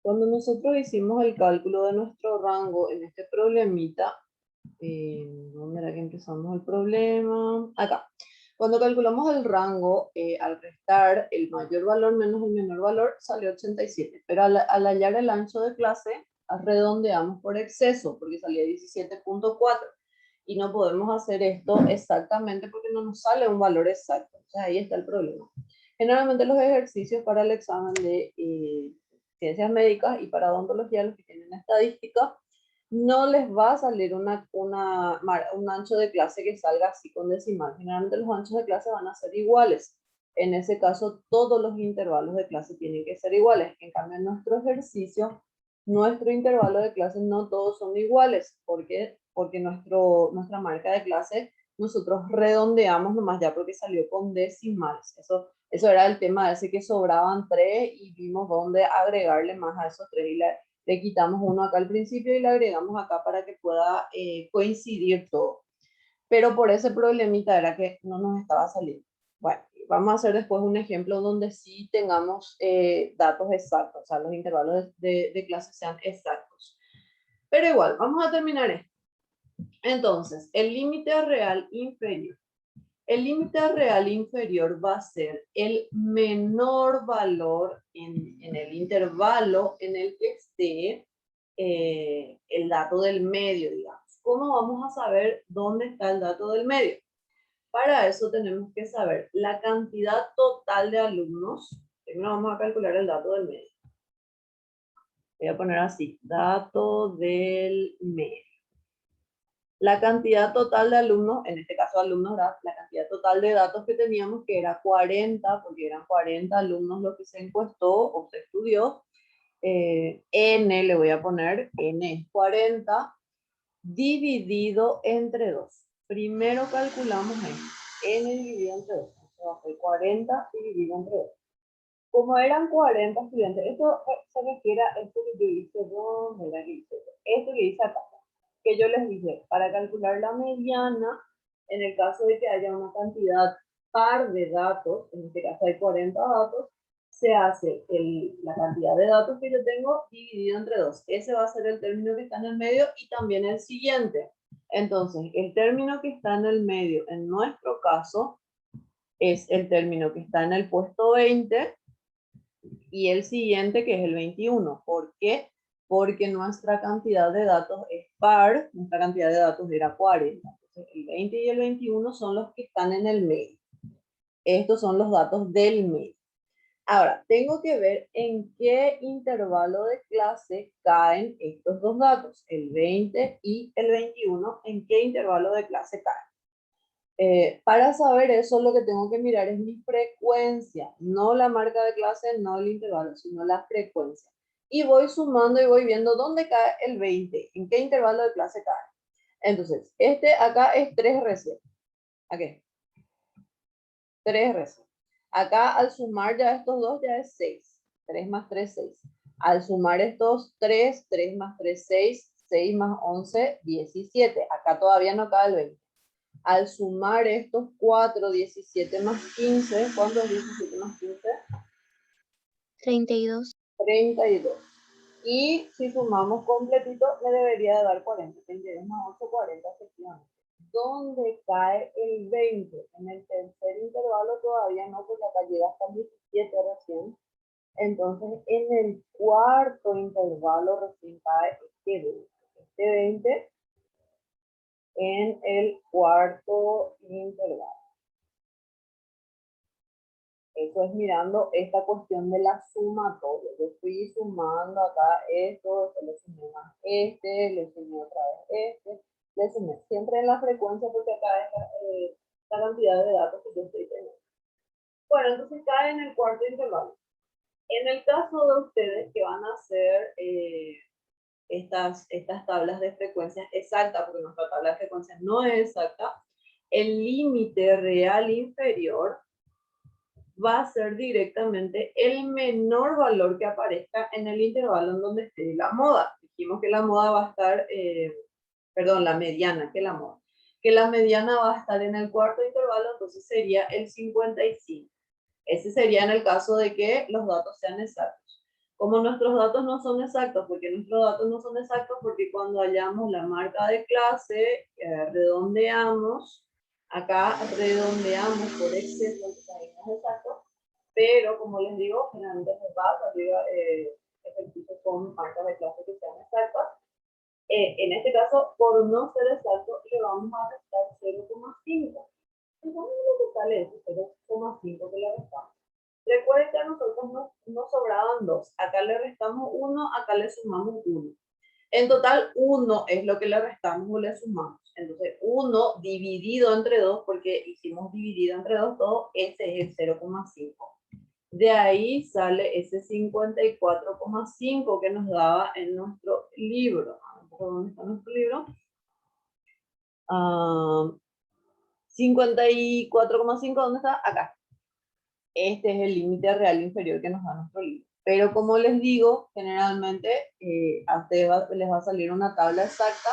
Cuando nosotros hicimos el cálculo de nuestro rango en este problemita, ¿dónde era que empezamos el problema? Acá. Cuando calculamos el rango, al restar el mayor valor menos el menor valor, salió 87. Pero al hallar el ancho de clase, redondeamos por exceso, porque salía 17.4. Y no podemos hacer esto exactamente porque no nos sale un valor exacto. Entonces ahí está el problema. Generalmente los ejercicios para el examen de ciencias médicas y para odontología, los que tienen estadística, no les va a salir un ancho de clase que salga así con decimal. Generalmente los anchos de clase van a ser iguales. En ese caso, todos los intervalos de clase tienen que ser iguales. En cambio, en nuestro ejercicio, nuestro intervalo de clase no todos son iguales. ¿Por qué? Porque nuestra marca de clase nosotros redondeamos nomás ya porque salió con decimales. Eso era el tema ese que sobraban 3 y vimos dónde agregarle más a esos 3 y le quitamos uno acá al principio y le agregamos acá para que pueda coincidir todo. Pero por ese problemita era que no nos estaba saliendo. Bueno, vamos a hacer después un ejemplo donde sí tengamos datos exactos, o sea, los intervalos de clase sean exactos. Pero igual, vamos a terminar esto. Entonces, el límite real inferior. El límite real inferior va a ser el menor valor en el intervalo en el que esté el dato del medio, digamos. ¿Cómo vamos a saber dónde está el dato del medio? Para eso tenemos que saber la cantidad total de alumnos. Primero vamos a calcular el dato del medio. Voy a poner así, dato del medio. La cantidad total de alumnos, en este caso alumnos, la cantidad total de datos que teníamos, que era 40, porque eran 40 alumnos lo que se encuestó o se estudió. N le voy a poner, N es 40, dividido entre 2. Primero calculamos N dividido entre 2. Esto va a ser 40 dividido entre 2. Como eran 40 estudiantes, esto se refiere a esto que yo hice, esto que hice acá, que yo les dije, para calcular la mediana, en el caso de que haya una cantidad par de datos, en este caso hay 40 datos, se hace la cantidad de datos que yo tengo dividido entre 2. Ese va a ser el término que está en el medio y también el siguiente. Entonces, el término que está en el medio, en nuestro caso, es el término que está en el puesto 20 y el siguiente que es el 21. ¿Por qué? Porque nuestra cantidad de datos es par, nuestra cantidad de datos era 40. Entonces, el 20 y el 21 son los que están en el medio. Estos son los datos del medio. Ahora, tengo que ver en qué intervalo de clase caen estos dos datos, el 20 y el 21, en qué intervalo de clase caen. Para saber eso, lo que tengo que mirar es mi frecuencia, no la marca de clase, no el intervalo, sino la frecuencia. Y voy sumando y voy viendo dónde cae el 20, en qué intervalo de clase cae. Entonces, este acá es 3 recetas. ¿A qué? 3 recetas. Acá al sumar ya estos dos ya es 6. 3 más 3, 6. Al sumar estos 3, 3 más 3, 6, 6 más 11, 17. Acá todavía no cae el 20. Al sumar estos 4, 17 más 15, ¿cuánto es 17 más 15? 32. 32. Y si sumamos completito, me debería de dar 40. 32 más 8, 40, efectivamente. ¿Dónde cae el 20? En el tercer intervalo todavía no, porque acá llega hasta el 17 recién. Entonces, en el cuarto intervalo recién cae este 20 en el cuarto intervalo. Eso es mirando esta cuestión de la sumatoria. Yo fui sumando acá esto, le sumé más le sumé otra vez le sumé. Siempre en la frecuencia porque acá es la cantidad de datos que yo estoy teniendo. Bueno, entonces cae en el cuarto intervalo. En el caso de ustedes que van a hacer estas tablas de frecuencias exactas, porque nuestra tabla de frecuencias no es exacta, el límite real inferior va a ser directamente el menor valor que aparezca en el intervalo en donde esté la moda. Dijimos que la moda va a estar, la mediana, que la moda. Que la mediana va a estar en el cuarto intervalo, entonces sería el 55. Ese sería en el caso de que los datos sean exactos. Como nuestros datos no son exactos, porque nuestros datos no son exactos, porque cuando hallamos la marca de clase, redondeamos, acá redondeamos por exceso, que también no es exacto, pero como les digo, generalmente se va a salir ejercicios con marcas de clase que sean exactas. En este caso, por no ser exacto, le vamos a restar 0,5. Entonces, lo que sale es 0,5 que le restamos. Recuerden que a nosotros nos sobraban 2. Acá le restamos 1, acá le sumamos 1. En total, 1 es lo que le restamos o le sumamos. Entonces, 1 dividido entre 2, porque hicimos dividido entre 2 todo, ese es el 0,5. De ahí sale ese 54,5 que nos daba en nuestro libro. ¿Dónde está nuestro libro? 54,5, ¿dónde está? Acá. Este es el límite real inferior que nos da nuestro libro. Pero como les digo, generalmente a ustedes les va a salir una tabla exacta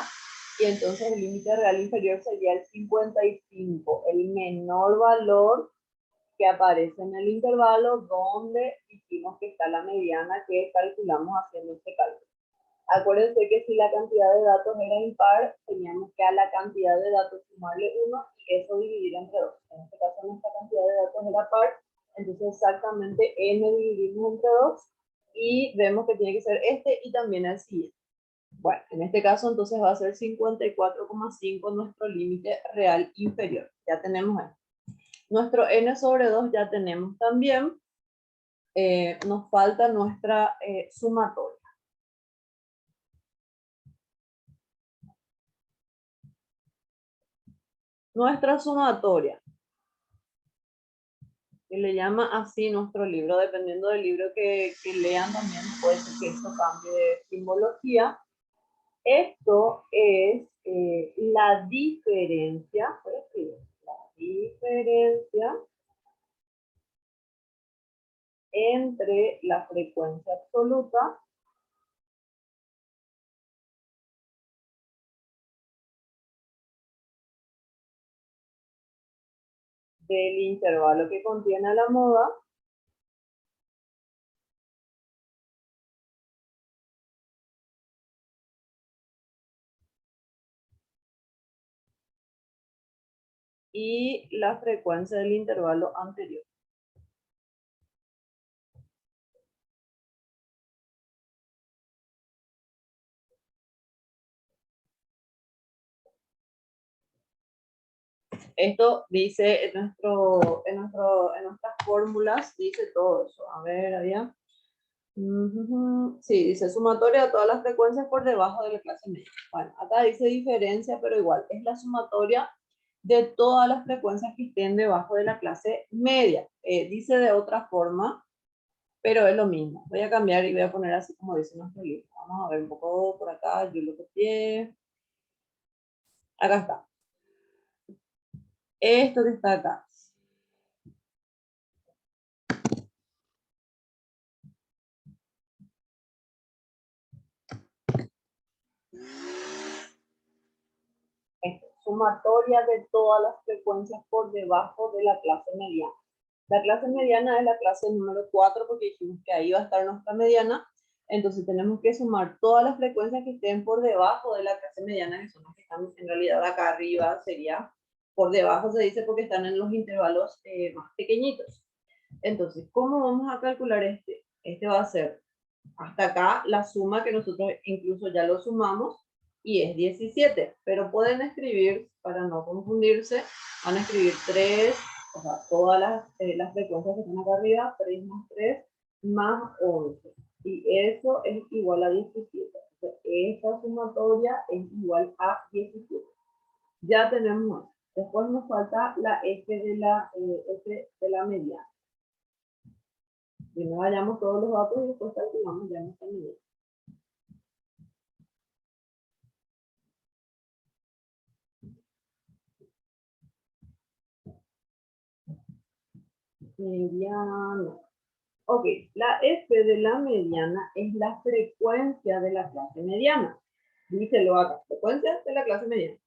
y entonces el límite real inferior sería el 55, el menor valor que aparece en el intervalo donde dijimos que está la mediana que calculamos haciendo este cálculo. Acuérdense que si la cantidad de datos era impar, teníamos que a la cantidad de datos sumarle 1 y eso dividir entre 2. En este caso nuestra cantidad de datos era par, entonces exactamente n dividimos entre 2 y vemos que tiene que ser este y también el siguiente. Bueno, en este caso entonces va a ser 54,5 nuestro límite real inferior. Ya tenemos esto. Nuestro n sobre 2 ya tenemos también. Nos falta nuestra sumatoria. Nuestra sumatoria, que le llama así nuestro libro, dependiendo del libro que lean también, puede ser que esto cambie de simbología. Esto es la diferencia, la diferencia entre la frecuencia absoluta del intervalo que contiene la moda y la frecuencia del intervalo anterior. Esto dice en nuestras fórmulas, dice todo eso. A ver, allá. Sí, dice sumatoria de todas las frecuencias por debajo de la clase media. Bueno, acá dice diferencia, pero igual, es la sumatoria de todas las frecuencias que estén debajo de la clase media. Dice de otra forma, pero es lo mismo. Voy a cambiar y voy a poner así como dice nuestro libro. Vamos a ver un poco por acá, yo lo copié. Acá está. Esto que está acá. Sumatoria de todas las frecuencias por debajo de la clase mediana. La clase mediana es la clase número 4 porque dijimos que ahí va a estar nuestra mediana. Entonces tenemos que sumar todas las frecuencias que estén por debajo de la clase mediana, que son las que están en realidad acá arriba, sería por debajo se dice porque están en los intervalos más pequeñitos. Entonces, ¿cómo vamos a calcular este? Este va a ser hasta acá la suma que nosotros incluso ya lo sumamos y es 17, pero pueden escribir, para no confundirse, van a escribir 3, o sea, todas las frecuencias que están acá arriba, 3 más 3 más 11, y eso es igual a 17. Entonces, esta sumatoria es igual a 17. Ya tenemos, después nos falta la F de la mediana. Primero hallamos todos los datos y después calculamos ya nuestra mediana. Mediana. Ok, la F de la mediana es la frecuencia de la clase mediana. Díselo acá, frecuencia de la clase mediana.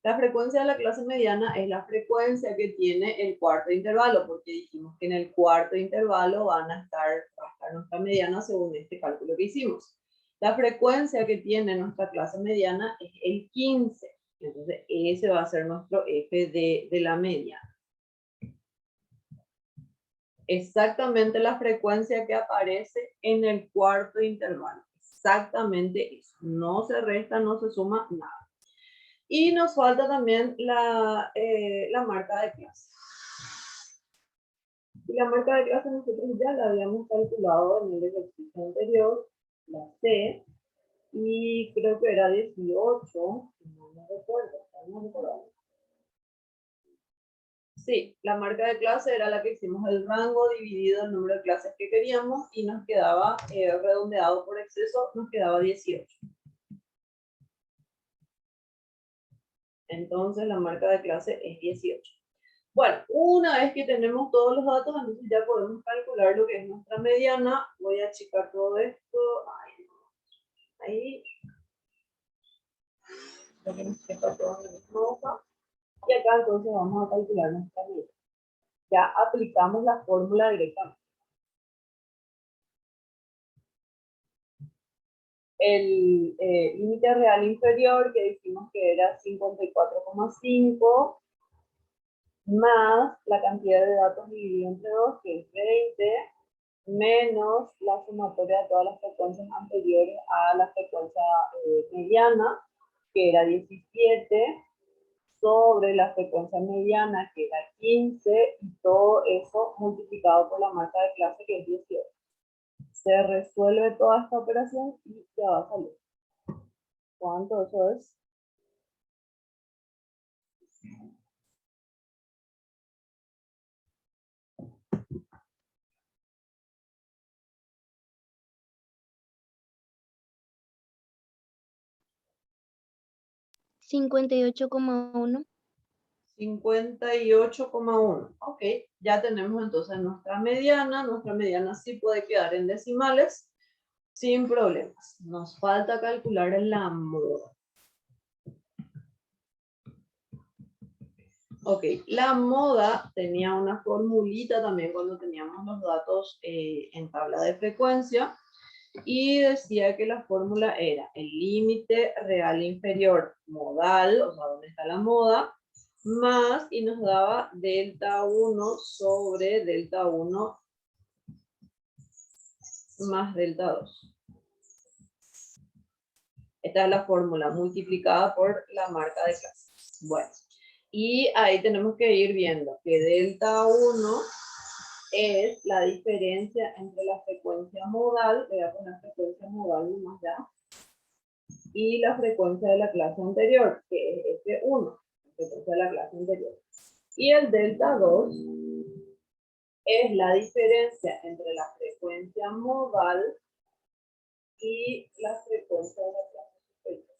La frecuencia de la clase mediana es la frecuencia que tiene el cuarto intervalo, porque dijimos que en el cuarto intervalo va a estar nuestra mediana según este cálculo que hicimos. La frecuencia que tiene nuestra clase mediana es el 15. Entonces, ese va a ser nuestro f de la mediana. Exactamente la frecuencia que aparece en el cuarto intervalo. Exactamente eso. No se resta, no se suma nada. Y nos falta también la marca de clase. Y la marca de clase nosotros ya la habíamos calculado en el ejercicio anterior, la C, y creo que era 18, no me recuerdo, no me recuerdo. Sí, la marca de clase era la que hicimos el rango dividido el número de clases que queríamos y nos quedaba redondeado por exceso, nos quedaba 18. Entonces la marca de clase es 18. Bueno, una vez que tenemos todos los datos, entonces ya podemos calcular lo que es nuestra mediana. Voy a achicar todo esto. Ahí. Lo que nos queda todo en la misma hoja. Y acá entonces vamos a calcular nuestra mediana. Ya aplicamos la fórmula directamente. El límite real inferior, que dijimos que era 54,5, más la cantidad de datos dividido entre 2, que es 20, menos la sumatoria de todas las frecuencias anteriores a la frecuencia mediana, que era 17, sobre la frecuencia mediana, que era 15, y todo eso multiplicado por la marca de clase, que es 18. Se resuelve toda esta operación y ya va a salir. ¿Cuánto eso es? $58,1. 58,1. Ok, ya tenemos entonces nuestra mediana. Nuestra mediana sí puede quedar en decimales sin problemas. Nos falta calcular la moda. Ok, la moda tenía una formulita también cuando teníamos los datos en tabla de frecuencia y decía que la fórmula era el límite real inferior modal, o sea, donde está la moda, más, y nos daba delta 1 sobre delta 1 más delta 2. Esta es la fórmula multiplicada por la marca de clase. Bueno, y ahí tenemos que ir viendo que delta 1 es la diferencia entre la frecuencia modal, voy a poner frecuencia modal más ya, y la frecuencia de la clase anterior, que es F1, la frecuencia de la clase anterior. Y el delta 2 es la diferencia entre la frecuencia modal y la frecuencia de la clase superior.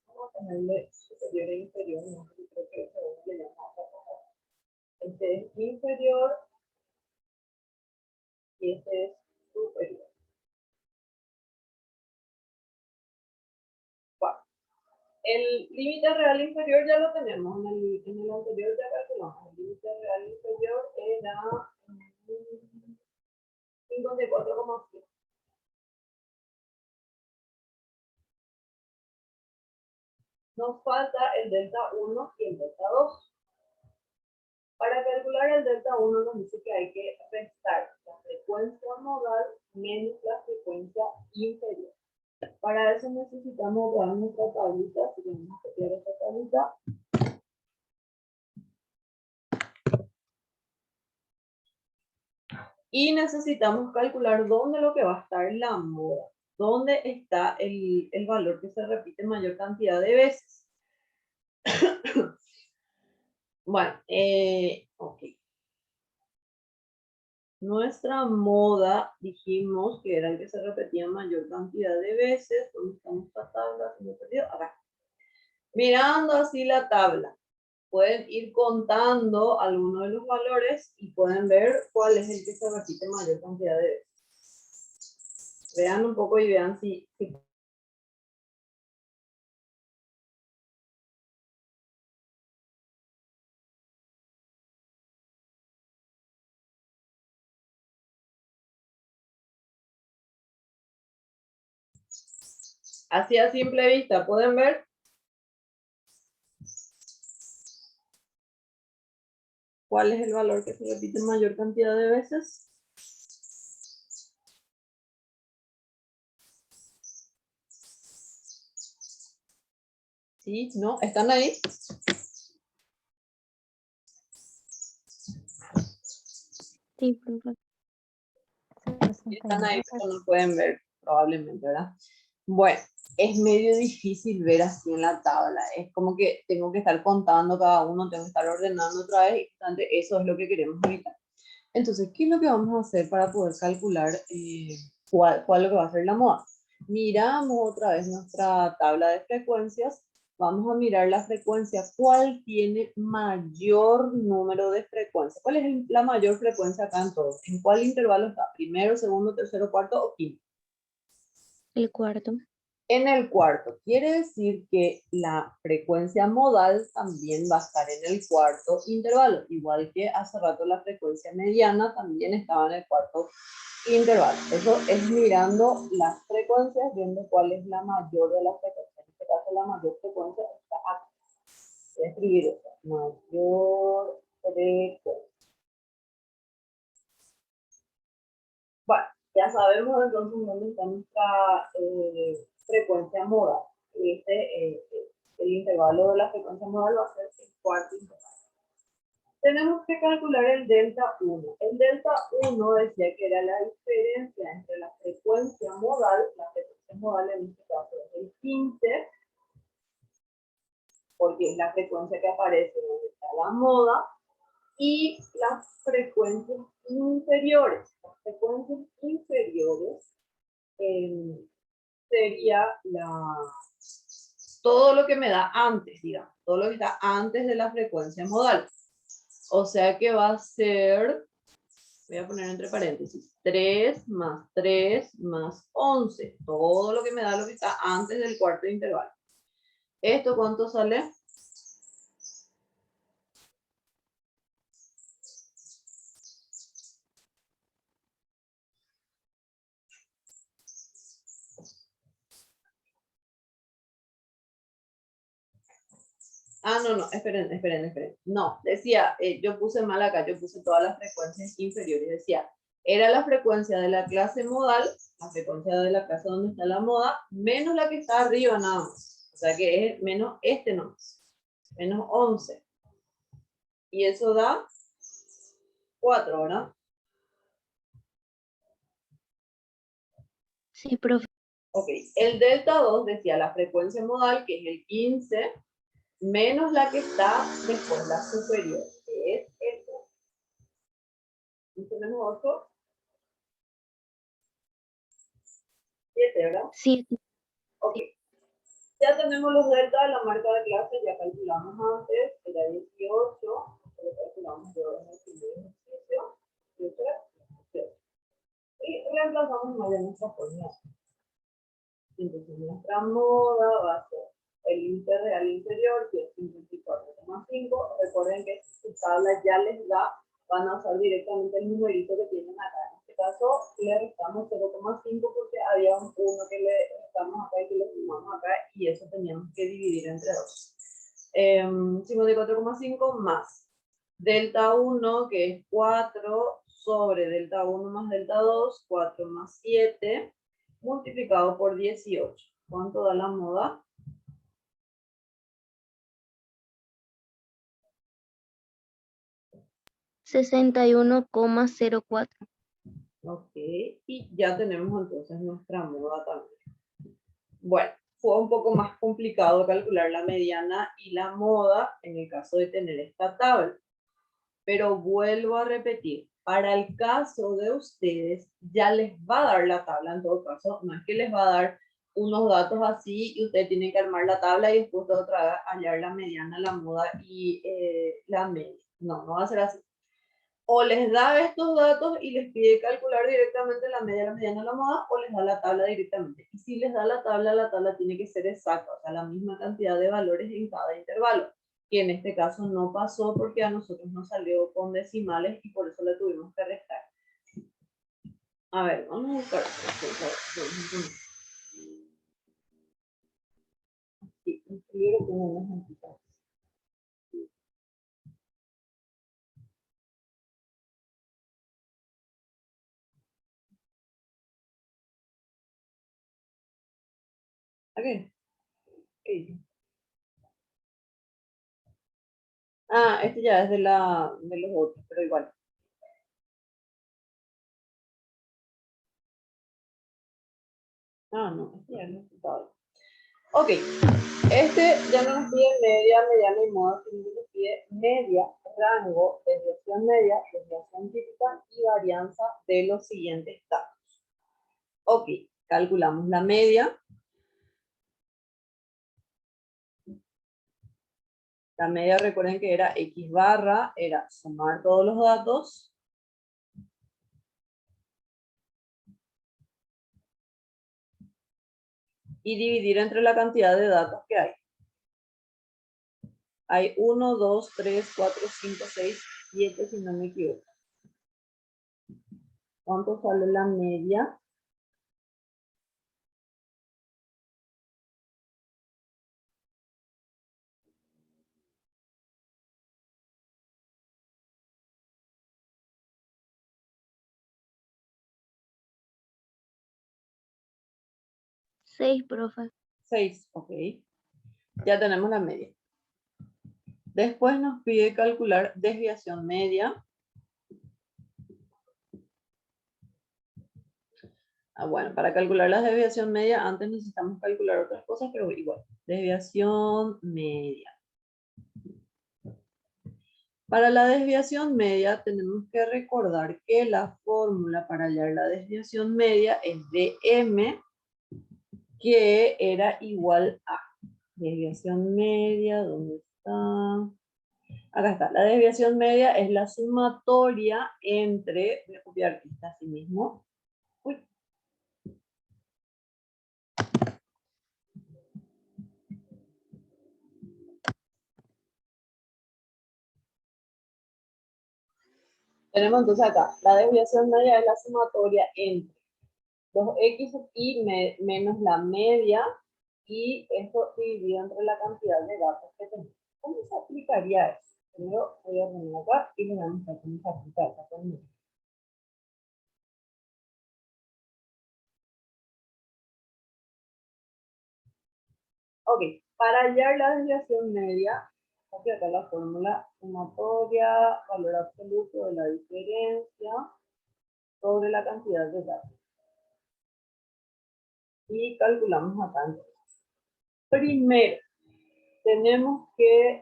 Vamos a ponerle superior e inferior, no creo que eso le llama otra cosa. Este es inferior y este es superior. Bueno, el límite real inferior ya lo tenemos, en el anterior ya calculamos. El límite real inferior era 54,5. Nos falta el delta 1 y el delta 2. Para calcular el delta 1 nos dice que hay que restar la frecuencia modal menos la frecuencia inferior. Para eso necesitamos dar nuestra tablita, así que vamos a copiar esta tablita. Y necesitamos calcular dónde lo que va a estar la moda, dónde está el valor que se repite mayor cantidad de veces. Bueno, ok. Nuestra moda, dijimos que era el que se repetía mayor cantidad de veces. ¿Dónde está nuestra tabla? Se me perdió. Acá. Mirando así la tabla, pueden ir contando algunos de los valores y pueden ver cuál es el que se repite mayor cantidad de veces. Vean un poco y vean si Así a simple vista, ¿pueden ver? ¿Cuál es el valor que se repite mayor cantidad de veces? ¿Sí? ¿No? ¿Están ahí? Sí, profe. Están ahí, pero no pueden ver, probablemente, ¿verdad? Bueno, es medio difícil ver así en la tabla. Es como que tengo que estar contando cada uno, tengo que estar ordenando otra vez, y eso es lo que queremos evitar. Entonces, ¿qué es lo que vamos a hacer para poder calcular cuál es lo que va a ser la moda? Miramos otra vez nuestra tabla de frecuencias. Vamos a mirar la frecuencia. ¿Cuál tiene mayor número de frecuencias? ¿Cuál es la mayor frecuencia acá en todos? ¿En cuál intervalo está? ¿Primero, segundo, tercero, cuarto o quinto? El cuarto. En el cuarto. Quiere decir que la frecuencia modal también va a estar en el cuarto intervalo. Igual que hace rato la frecuencia mediana también estaba en el cuarto intervalo. Eso es mirando las frecuencias, viendo cuál es la mayor de las frecuencias. En este caso, la mayor frecuencia está aquí. Voy a escribir eso. Mayor frecuencia. Bueno, ya sabemos entonces dónde está nuestra frecuencia modal. El intervalo de la frecuencia modal va a ser el cuarto intervalo. Tenemos que calcular el delta 1. El delta 1 decía que era la diferencia entre la frecuencia modal en este caso es el 15, porque es la frecuencia que aparece donde está la moda, y las frecuencias inferiores. Las frecuencias inferiores sería todo lo que me da antes, digamos, todo lo que está antes de la frecuencia modal. O sea que va a ser, voy a poner entre paréntesis, 3 más 3 más 11. Todo lo que me da lo que está antes del cuarto intervalo. ¿Esto cuánto sale? Ah, no, esperen. No, decía, yo puse mal acá, yo puse todas las frecuencias inferiores. Decía, era la frecuencia de la clase modal, la frecuencia de la clase donde está la moda, menos la que está arriba nada más. O sea que es menos este nomás. Menos 11. Y eso da 4, ¿verdad? Sí, profe. Ok, el delta 2 decía la frecuencia modal, que es el 15, menos la que está después, la superior, que es esta. 15 menos 8, 7, ¿verdad? 7. Ok, ya tenemos los delta de la marca de clase, ya calculamos antes, era 18, lo calculamos yo en el primer ejercicio, 18, y reemplazamos más de nuestra fórmula. Entonces nuestra moda va a ser el índice real inferior, que es 54,5. Recuerden que su tabla ya les da, van a usar directamente el numerito que tienen acá. En este caso le restamos 0,5 porque había un 1 que le restamos acá y que le sumamos acá, y eso teníamos que dividir entre 2. 54,5 más delta 1, que es 4, sobre delta 1 más delta 2, 4 más 7, multiplicado por 18. ¿Cuánto da la moda? $61,04. Ok, y ya tenemos entonces nuestra moda también. Bueno, fue un poco más complicado calcular la mediana y la moda en el caso de tener esta tabla. Pero vuelvo a repetir, para el caso de ustedes, ya les va a dar la tabla en todo caso, no es que les va a dar unos datos así y ustedes tienen que armar la tabla y después de otra vez hallar la mediana, la moda y la media. No, no va a ser así. O les da estos datos y les pide calcular directamente la media, la mediana, la moda, o les da la tabla directamente. Y si les da la tabla tiene que ser exacta, o sea, la misma cantidad de valores en cada intervalo, que en este caso no pasó porque a nosotros nos salió con decimales y por eso le tuvimos que restar. A ver, vamos a buscar. este libro tiene unos ejemplitos. ¿Ok? ¿Qué dice? Ah, este ya es de los otros, pero igual. Ah, no, este ya es el resultado. Ok, este ya no nos pide media, mediana y moda, sino que nos pide media, rango, desviación típica y varianza de los siguientes datos. Ok, calculamos la media. La media, recuerden que era X barra, era sumar todos los datos. Y dividir entre la cantidad de datos que hay. Hay 1, 2, 3, 4, 5, 6, 7, si no me equivoco. ¿Cuánto sale la media? Seis, profe. 6, ok. Ya tenemos la media. Después nos pide calcular desviación media. Bueno, para calcular la desviación media, antes necesitamos calcular otras cosas, pero igual. Desviación media. Para la desviación media tenemos que recordar que la fórmula para hallar la desviación media es dm, que era igual a desviación media, ¿dónde está? Acá está, la desviación media es la sumatoria entre, voy a copiar esta así mismo. Uy. Tenemos entonces acá, la desviación media es la sumatoria entre los x y menos la media, y esto dividido entre la cantidad de datos que tenemos. ¿Cómo se aplicaría eso? Primero voy a poner acá y le voy a mostrar cómo se aplica esa fórmula. Ok, para hallar la desviación media, aquí acá la fórmula sumatoria, valor absoluto de la diferencia sobre la cantidad de datos. Y calculamos acá entonces. Primero, tenemos que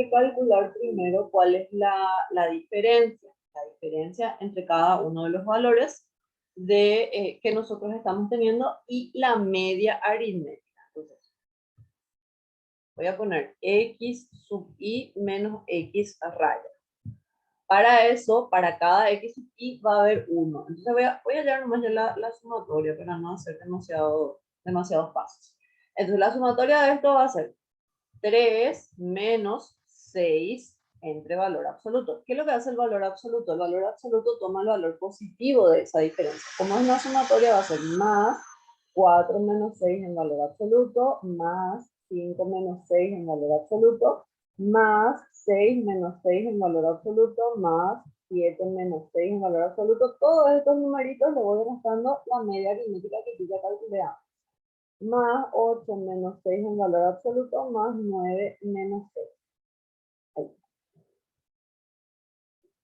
calcular primero cuál es la diferencia entre cada uno de los valores que nosotros estamos teniendo y la media aritmética. Entonces, voy a poner x sub i menos x raya. Para eso, para cada x sub i va a haber 1. Entonces voy a hallar nomás ya la sumatoria para no hacer demasiados pasos. Entonces la sumatoria de esto va a ser 3 menos 6 entre valor absoluto. ¿Qué es lo que hace el valor absoluto? El valor absoluto toma el valor positivo de esa diferencia. Como es una sumatoria, va a ser más 4 menos 6 en valor absoluto, más 5 menos 6 en valor absoluto, más 6 menos 6 en valor absoluto, más 7 menos 6 en valor absoluto. Todos estos numeritos le voy restando la media aritmética que yo ya calculé antes. Más 8 menos 6 en valor absoluto, más 9 menos 6. Ahí.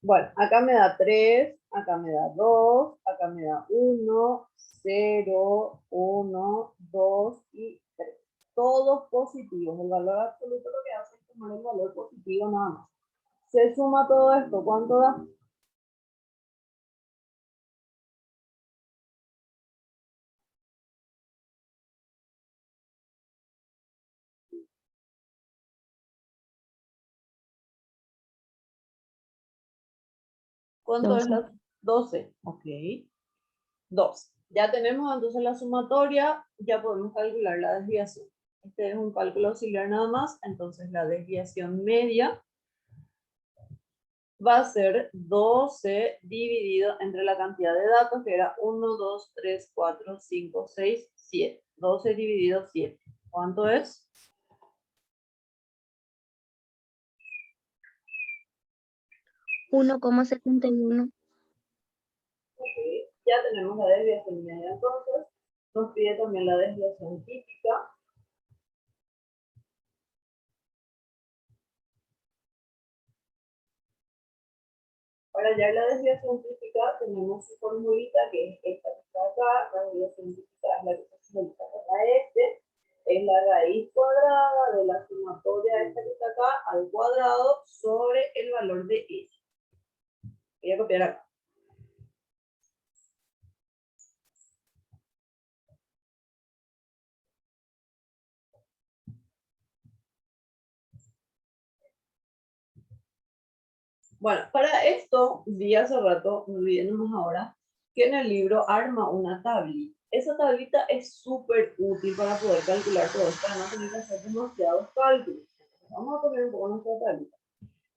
Bueno, acá me da 3, acá me da 2, acá me da 1, 0, 1, 2 y 3. Todos positivos. El valor absoluto lo que hace es tomar el valor positivo nada más. Se suma todo esto, ¿cuánto da? ¿Cuánto es 12. la 12? Ok. 2. Ya tenemos entonces la sumatoria, ya podemos calcular la desviación. Este es un cálculo auxiliar nada más, entonces la desviación media va a ser 12 dividido entre la cantidad de datos, que era 1, 2, 3, 4, 5, 6, 7. 12 dividido 7. ¿Cuánto es? 1,71. Okay. Ya tenemos la desviación media entonces. Nos pide también la desviación típica. Para hallar la desviación típica tenemos su formulita que es esta que está acá. La desviación típica es la que se formula para este. Es la raíz cuadrada de la sumatoria esta que está acá al cuadrado sobre el valor de s. Voy a copiar acá. Bueno, para esto vi hace rato, me olvidé nomás ahora, que en el libro arma una tablita. Esa tablita es súper útil para poder calcular todo esto, para no tener que hacer demasiados cálculos. Vamos a poner un poco nuestra tablita.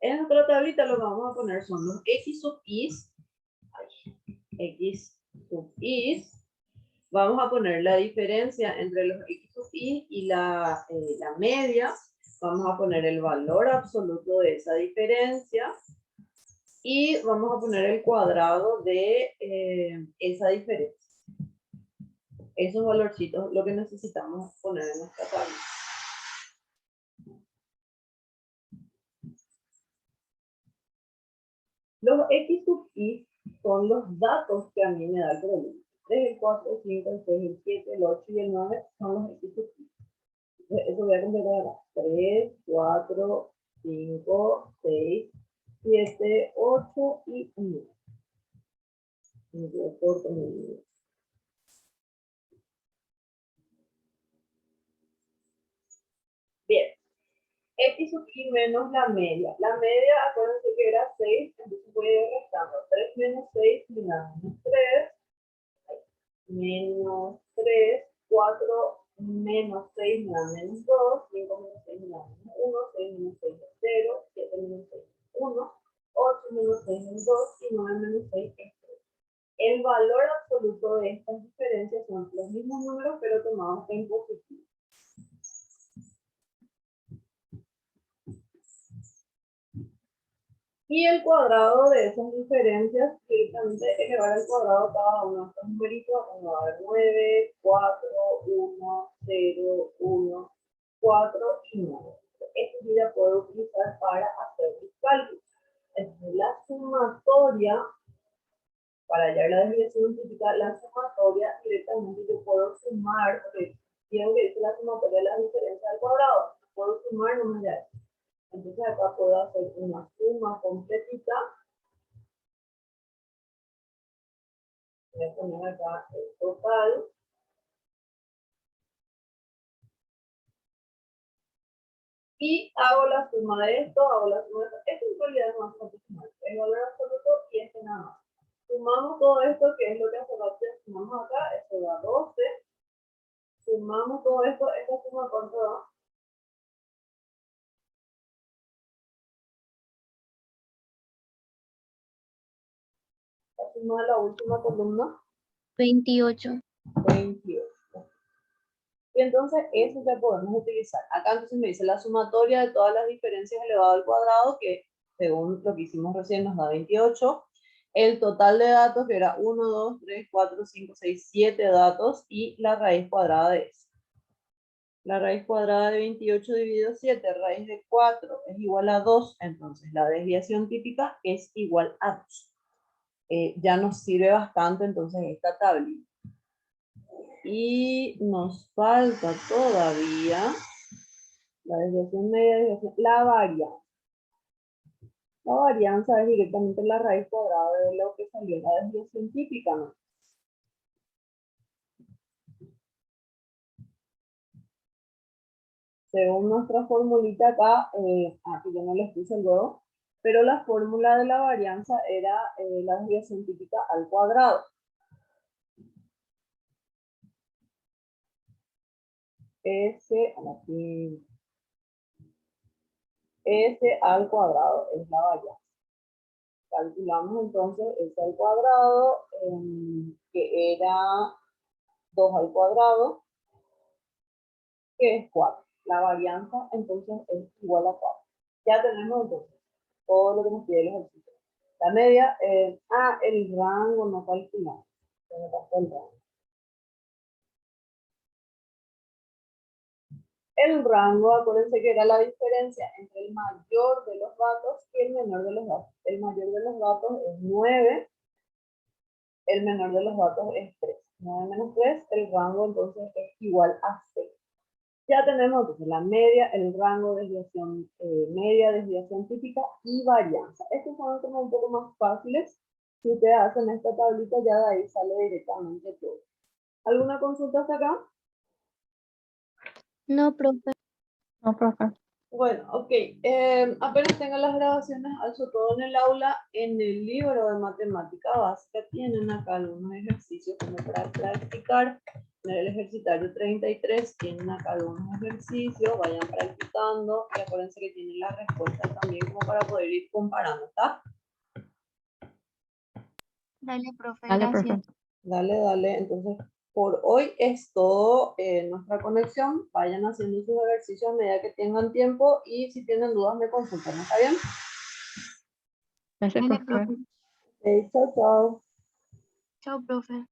En nuestra tablita lo que vamos a poner son los x sub i's, x sub i's. Vamos a poner la diferencia entre los x sub i y la media. Vamos a poner el valor absoluto de esa diferencia. Y vamos a poner el cuadrado de esa diferencia. Esos valorcitos lo que necesitamos poner en nuestra tabla. Los x sub i son los datos que a mí me da el problema. 3, el 4, el 5, el 6, el 7, el 8 y el 9 son los x sub i. Entonces, eso voy a completar acá. 3, 4, 5, 6, 7, 8 y 9. Me quedo corto en el 9. Bien. X sub i menos la media. La media, acuérdense que era 6, entonces voy a ir restando. 3 menos 6 me da menos 3. Menos 3, 4 menos 6 me da menos 2, 5 menos 6 me da menos 1, 6 menos 6 es 0, 7 menos 6 es 1, 8 menos 6 es 2 y 9 menos 6 es 3. El valor absoluto de estas diferencias son los mismos números, pero tomados en positivo. Y el cuadrado de esas diferencias, directamente elevar al cuadrado cada uno de estos numeritos, vamos a ver 9, 4, 1, 0, 1, 4 y 9. Esto yo ya puedo utilizar para hacer mis cálculos. Entonces la sumatoria, para hallar la desviación típica, la sumatoria directamente yo puedo sumar, porque quiero que dice la sumatoria de las diferencias al cuadrado. Puedo sumar, no me da. Entonces acá puedo hacer una suma completita. Voy a poner acá el total. Y hago la suma de esto, hago la suma de esto. Esto en realidad es más fácil sumar. El valor absoluto y este nada más. Sumamos todo esto, que es lo que hace rato sumamos acá, esto da 12. Sumamos todo esto, esta suma cuánto da. La suma de la última columna. 28. 28. Y entonces eso ya podemos utilizar. Acá entonces me dice la sumatoria de todas las diferencias elevado al cuadrado, que según lo que hicimos recién nos da 28. El total de datos, que era 1, 2, 3, 4, 5, 6, 7 datos, y la raíz cuadrada de eso. La raíz cuadrada de 28 dividido 7, raíz de 4, es igual a 2. Entonces la desviación típica es igual a 2. Ya nos sirve bastante entonces esta tablita. Y nos falta todavía la desviación media, la varianza. La varianza es directamente la raíz cuadrada de lo que salió en la desviación típica, ¿no? Según nuestra formulita acá, aquí yo no les puse el luego, pero la fórmula de la varianza era la desviación típica al cuadrado. S al cuadrado es la varianza. Calculamos entonces S al cuadrado, que era 2 al cuadrado, que es 4. La varianza entonces es igual a 4. Ya tenemos entonces todo lo que nos pide el ejercicio. La media, el rango no calculamos. Se me pasó el rango. El rango, acuérdense que era la diferencia entre el mayor de los datos y el menor de los datos. El mayor de los datos es 9, el menor de los datos es 3. 9 menos 3, el rango entonces es igual a 6. Ya tenemos entonces la media, el rango, desviación media, desviación típica y varianza. Estos son como un poco más fáciles. Si ustedes hacen esta tablita, ya de ahí sale directamente todo. ¿Alguna consulta hasta acá? No, profe. No, profe. Bueno, ok. Apenas tengan las grabaciones, alzo todo en el aula. En el libro de matemática básica tienen acá algunos ejercicios como para practicar. En el ejercitario 33 tienen acá algunos ejercicios, vayan practicando y acuérdense que tienen las respuestas también como para poder ir comparando, ¿está? Dale, profe, Dale, gracias. profe. Dale, dale. Entonces, por hoy es todo nuestra conexión. Vayan haciendo sus ejercicios a medida que tengan tiempo y si tienen dudas me consultan, ¿está bien? Gracias, Dale, profe. profe. Chao, chao. Chao, profe.